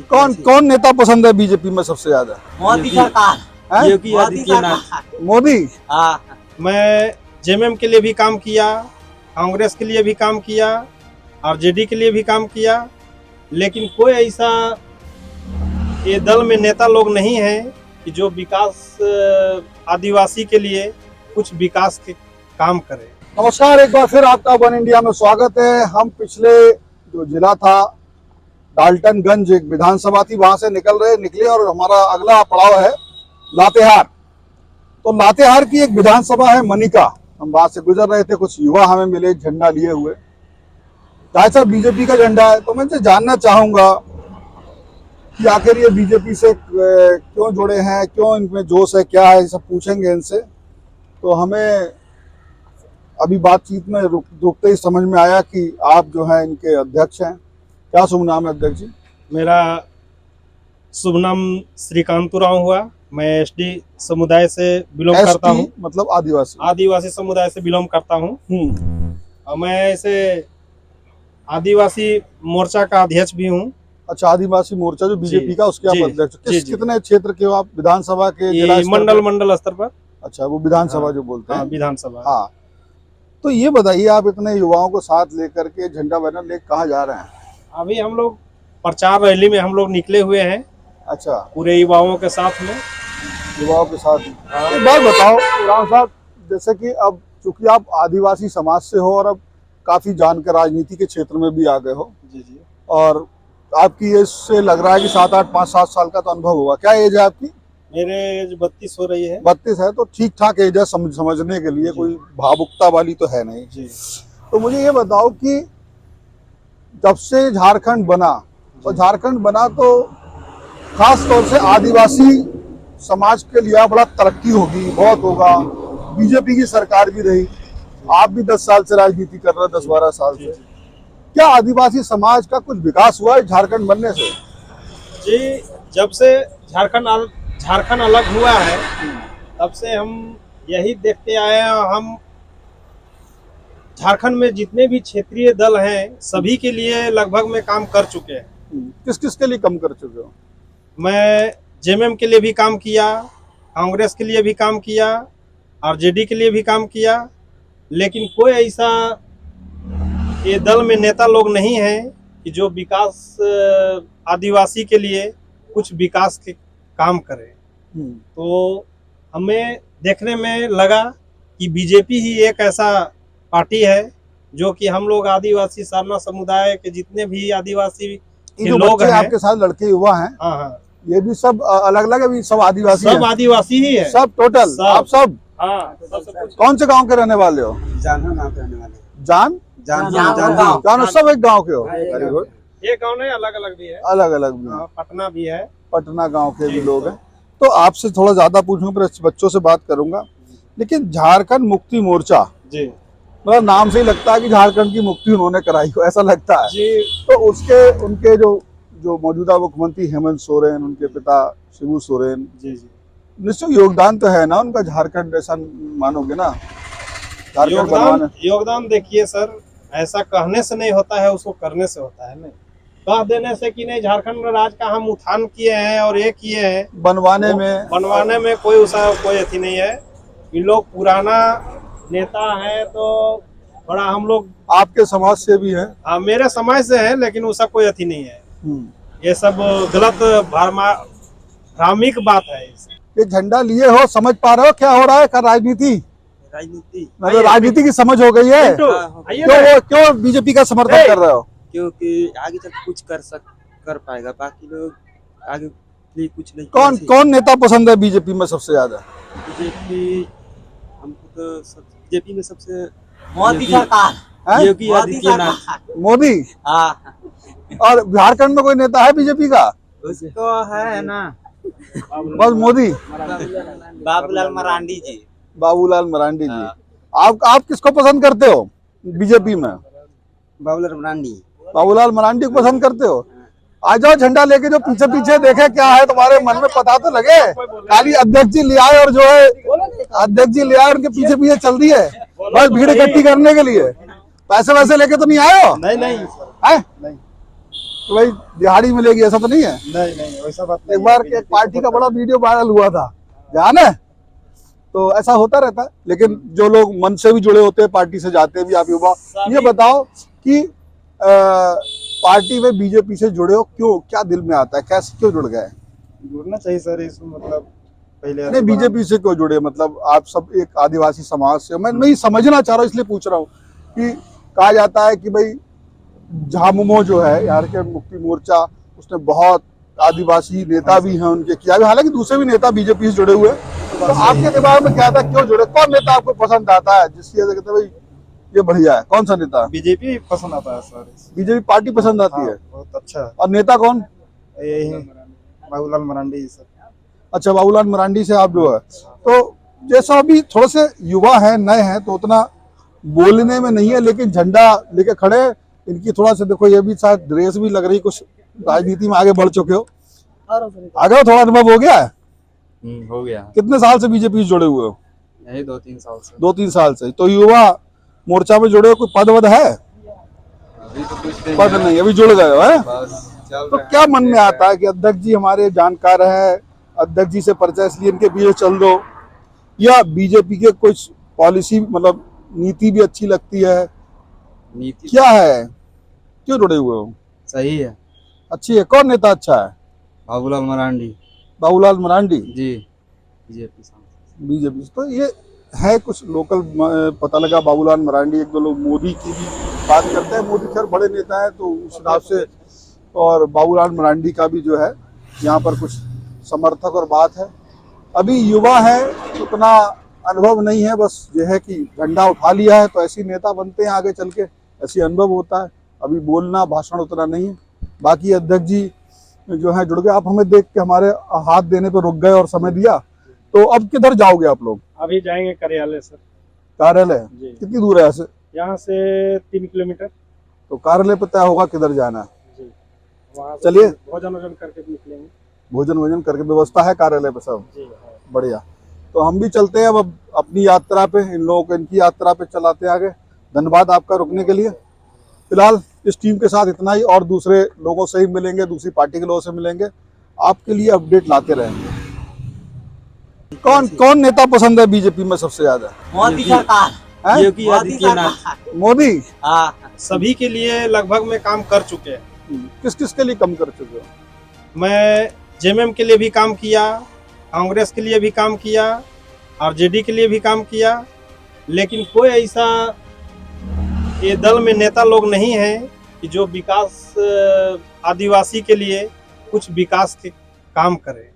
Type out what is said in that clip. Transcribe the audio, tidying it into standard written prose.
कौन कौन नेता पसंद है बीजेपी में सबसे ज्यादा? मोदी सरकार, हैं? योगी आदित्यनाथ। मोदी। हाँ, मैं जेएमएम के लिए भी काम किया, कांग्रेस के लिए भी काम किया, आरजेडी के लिए भी काम किया, लेकिन कोई ऐसा ये दल में नेता लोग नहीं है कि जो विकास आदिवासी के लिए कुछ विकास के काम करे। नमस्कार, एक बार फिर आपका वन इंडिया में स्वागत है। हम पिछले जो जिला था डाल्टनगंज, एक विधानसभा थी, वहां से निकले और हमारा अगला पड़ाव है लातेहार। तो लातेहार की एक विधानसभा है मनिका, हम वहां से गुजर रहे थे, कुछ युवा हमें मिले झंडा लिए हुए। भाई साहब बीजेपी का झंडा है, तो मैं इनसे जानना चाहूंगा कि आखिर ये बीजेपी से क्यों जुड़े हैं, क्यों इनमें जोश है, क्या है, ये सब पूछेंगे इनसे। तो हमें अभी बातचीत में रुकते ही समझ में आया कि आप जो है इनके अध्यक्ष हैं। क्या शुभ नाम है अध्यक्ष जी? मेरा शुभ नाम श्रीकांतुराव हुआ। मैं एसटी समुदाय से बिलोंग करता हूँ, मतलब आदिवासी समुदाय से बिलोंग करता हूँ। और मैं ऐसे आदिवासी मोर्चा का अध्यक्ष भी हूँ। अच्छा, आदिवासी मोर्चा जो बीजेपी का, उसके आप अध्यक्ष। कितने क्षेत्र के हो आप? विधानसभा के, मंडल स्तर पर। अच्छा, वो विधानसभा जो बोलते हैं, विधानसभा। हाँ, तो ये बताइए, आप इतने युवाओं को साथ लेकर के झंडा बैनर लेकर कहाँ जा रहे हैं? अभी हम लोग प्रचार रैली में हम लोग निकले हुए हैं। अच्छा, पूरे युवाओं के साथ में। युवाओं के साथ। एक बात बताओ राव साहब, जैसे कि अब चूंकि आप आदिवासी समाज से हो और अब काफी जानकर राजनीति के क्षेत्र में भी आ गए हो, जी जी, और आपकी एज से लग रहा है कि 7-8-5-7 साल का तो अनुभव होगा। क्या एज है आपकी? मेरे एज 32 हो रही है। 32 है, तो ठीक ठाक एज है समझने के लिए, कोई भावुकता वाली तो है नहीं जी। तो मुझे ये बताओ कि जब से झारखंड बना, तो झारखंड बना तो खास तौर से आदिवासी समाज के लिए बड़ा तरक्की होगी, बहुत होगा। बीजेपी की सरकार भी रही, आप भी 10 साल से राजनीति कर रहे हैं, 10-12 साल से। क्या आदिवासी समाज का कुछ विकास हुआ है झारखंड बनने से? जी, जब से झारखंड अलग हुआ है, तब से हम यही देखते आए हैं। हम झारखंड में जितने भी क्षेत्रीय दल हैं, सभी के लिए लगभग में काम कर चुके हैं। किस किस के लिए काम कर चुके हो? मैं जेएमएम के लिए भी काम किया, कांग्रेस के लिए भी काम किया, आरजेडी के लिए भी काम किया, लेकिन कोई ऐसा ये दल में नेता लोग नहीं है कि जो विकास आदिवासी के लिए कुछ विकास के काम करे। तो हमें देखने में लगा कि बीजेपी ही एक ऐसा पार्टी है जो कि हम लोग आदिवासी सरना समुदाय के जितने भी आदिवासी के लोग हैं, आपके साथ लड़के युवा हैं, हाँ, ये भी सब अलग अलग अभी सब आदिवासी ही है, सब टोटल आप सब। हाँ, कौन से गांव के रहने वाले हो? जान गाँव के रहने वाले। जान सब एक गांव के हो? Very good. ये गांव नहीं, अलग अलग भी है, अलग अलग भी है। पटना भी है, पटना गांव के भी लोग हैं। तो आपसे थोड़ा ज्यादा पूछूंगा, फिर बच्चों से बात करूंगा। लेकिन झारखंड मुक्ति मोर्चा जी, मतलब नाम से ही लगता है कि झारखंड की मुक्ति उन्होंने कराई हो, ऐसा लगता है जी। तो उनके जो मौजूदा मुख्यमंत्री हेमंत सोरेन, उनके पिता शिबू सोरेन, जी जी, निश्चित योगदान तो है ना उनका झारखंड, ऐसा मानोगे ना? योगदान देखिए सर, ऐसा कहने से नहीं होता है, उसको करने से होता है। नहीं कह देने से कि नहीं झारखंड राज का हम उत्थान किए हैं और ये किए हैं, बनवाने में कोई अथी नहीं है। ये लोग पुराना नेता है, तो बड़ा हम लोग आपके समाज से भी है। हाँ, मेरे समाज से है, लेकिन उसका कोई अथी नहीं है। ये सब गलत भ्रामिक बात है। ये झंडा लिए हो, समझ पा रहे हो क्या हो रहा है? का राजनीति की समझ हो गई है? क्यों बीजेपी का समर्थन कर रहे हो? क्योंकि आगे चल कुछ कर पाएगा, बाकी लोग आगे लिए कुछ नहीं। कौन नेता पसंद है बीजेपी में सबसे ज्यादा? बीजेपी हमको तो बीजेपी में सबसे मोदी सरकार, योगी आदित्यनाथ। मोदी। हाँ, और झारखंड में कोई नेता है बीजेपी का? उसको है ना, बस मोदी। बाबूलाल मरांडी जी। बाबूलाल मरांडी जी। आप किसको पसंद करते हो बीजेपी में? बाबूलाल मरांडी को पसंद करते हो? आ जाओ झंडा लेके, जो पीछे पीछे देखे क्या है तुम्हारे मन में, पता तो लगे। खाली अध्यक्ष जी ले आए, और जो है अध्यक्ष जी ले आए, उनके पीछे पीछे चल रही है बस भीड़ इकट्ठी करने के लिए। पैसे वैसे लेके तो नहीं आए हो? नहीं है? तो भाई दिहाड़ी मिलेगी ऐसा तो नहीं है। नहीं वैसा बात एक बार एक पार्टी का बड़ा वीडियो वायरल हुआ था, ध्यान है? तो ऐसा होता रहता है, लेकिन जो लोग मन से भी जुड़े होते हैं, पार्टी से जाते हैं भी आप युवा, ये बताओ कि पार्टी में बीजेपी से जुड़े हो क्यों, क्या दिल में आता है, कैसे क्यों जुड़ गए? जुड़ना चाहिए सर, इसमें मतलब पहले नहीं, बीजेपी से क्यों जुड़े, मतलब आप सब एक आदिवासी समाज से, मैं ये समझना चाह रहा हूँ इसलिए पूछ रहा हूँ कि कहा जाता है कि भाई झामुमो जो है यार के मुक्ति मोर्चा, उसने बहुत आदिवासी नेता भी हैं उनके किया, हालांकि दूसरे भी नेता बीजेपी से जुड़े हुए हैं। तो आपके दिमाग में क्या था, क्यों जुड़े, कौन नेता आपको पसंद आता है जिसकी वजह से कहते हैं भाई ये बढ़िया है, कौन सा नेता? बीजेपी पसंद आता है सर। बीजेपी पार्टी पसंद आती है? बहुत अच्छा। और नेता कौन? यही बाबूलाल मरांडी सर। अच्छा, बाबूलाल मरांडी से आप जो है, तो जैसा अभी थोड़े से युवा हैं, नए हैं, तो उतना बोलने में नहीं है, लेकिन झंडा लेके खड़े, इनकी थोड़ा सा देखो, ये भी शायद ड्रेस भी लग रही, कुछ राजनीति में आगे बढ़ चुके हो, आगे थोड़ा अनुभव हो गया है? हो गया। कितने साल से बीजेपी से जुड़े हुए हो? यही 2-3 साल से। 2-3 साल से। तो युवा मोर्चा में जुड़े हो, कोई पद वद है? अभी तो कुछ पद नहीं, अभी जुड़ गए हो है? बस चल तो क्या मन में आता है कि अध्यक्ष जी हमारे जानकार है, अध्यक्ष जी से परिचय इसलिए इनके पीछे चल दो, या बीजेपी के कुछ पॉलिसी मतलब नीति भी अच्छी लगती है, नीति क्या है, क्यों जुड़े हुए हो? सही है। अच्छी है। कौन नेता अच्छा है? बाबूलाल मरांडी बाबूलाल मरांडी जी, बीजेपी सांसद। बीजेपी। तो ये है कुछ लोकल, पता लगा बाबूलाल मरांडी, एक दो लोग मोदी की भी बात करते हैं, मोदी खैर बड़े नेता है तो उस हिसाब से, और बाबूलाल मरांडी का भी जो है यहाँ पर कुछ समर्थक और बात है। अभी युवा है, उतना अनुभव नहीं है, बस ये है कि झंडा उठा लिया है तो ऐसी नेता बनते हैं आगे चल के, ऐसी अनुभव होता है, अभी बोलना भाषण उतना नहीं है। बाकी अध्यक्ष जी जो है जुड़ गए, आप हमें देख के हमारे हाथ देने पर रुक गए और समय दिया, तो अब किधर जाओगे आप लोग? अभी जाएंगे कार्यालय सर। कार्यालय जी। कितनी दूर है यहाँ से? यहाँ से 3 किलोमीटर। तो कार्यालय पे तय होगा किधर जाना है। जी, वहाँ से चलिए, भोजन वोजन करके निकलेंगे। भोजन वोजन करके व्यवस्था है कार्यालय पे सब? जी हाँ। बढ़िया। तो हम भी चलते हैं अब अपनी यात्रा पे, इन लोगों को इनकी यात्रा पे चलाते हैं आगे। धन्यवाद आपका रुकने के लिए। फिलहाल इस टीम के साथ इतना ही, और दूसरे लोगों से ही मिलेंगे, दूसरी पार्टी के लोगों से मिलेंगे, आपके लिए अपडेट लाते रहेंगे। कौन कौन नेता पसंद है बीजेपी में सबसे ज्यादा? मोदी सरकार। हैं? योगी आदित्यनाथ। मोदी हाँ, सभी के लिए लगभग में काम कर चुके हैं। किस किस के लिए कम कर चुके हो? मैं जेएमएम के लिए भी काम किया, कांग्रेस के लिए भी काम किया, आरजेडी के लिए भी काम किया, लेकिन कोई ऐसा ये दल में नेता लोग नहीं है कि जो विकास आदिवासी के लिए कुछ विकास के काम करे।